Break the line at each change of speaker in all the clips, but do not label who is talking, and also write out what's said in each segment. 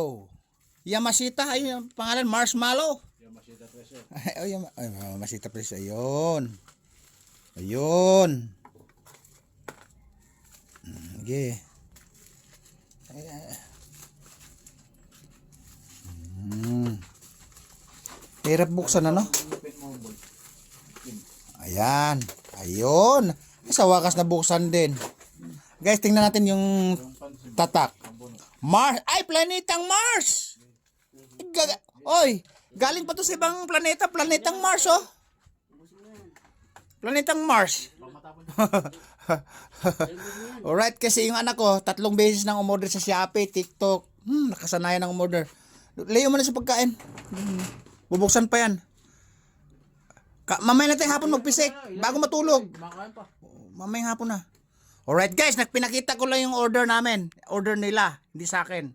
Wow! Yamashita, ayun ang pangalan, marshmallow.
Yamashita Treasure.
Ay, Yamashita please, ayun. Ayun. Okay. Hirap buksan ano?
Open mo, boy.
Ayan. Ayun. Sa wakas na buksan din. Guys, tingnan natin yung tatak. Mars. Ay, planetang Mars. Oy, galing pa to sa ibang planeta. Planetang Mars, oh. Planetang Mars. Alright, kasi yung anak ko, 3 beses nang umorder sa Shopee, TikTok. Nakasanayan ng umorder. Layo mo na sa pagkain. Bubuksan pa yan. Mamaya natin hapon magpisik. Bago matulog.
Makain pa.
Mamayang hapon na. Alright guys, pinakita ko lang yung order namin. Order nila, hindi sa akin.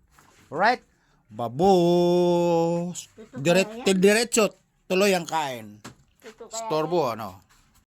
Alright? Babos. Diretso, tuloy ang kain.
Ito kaya
Storbo, ano?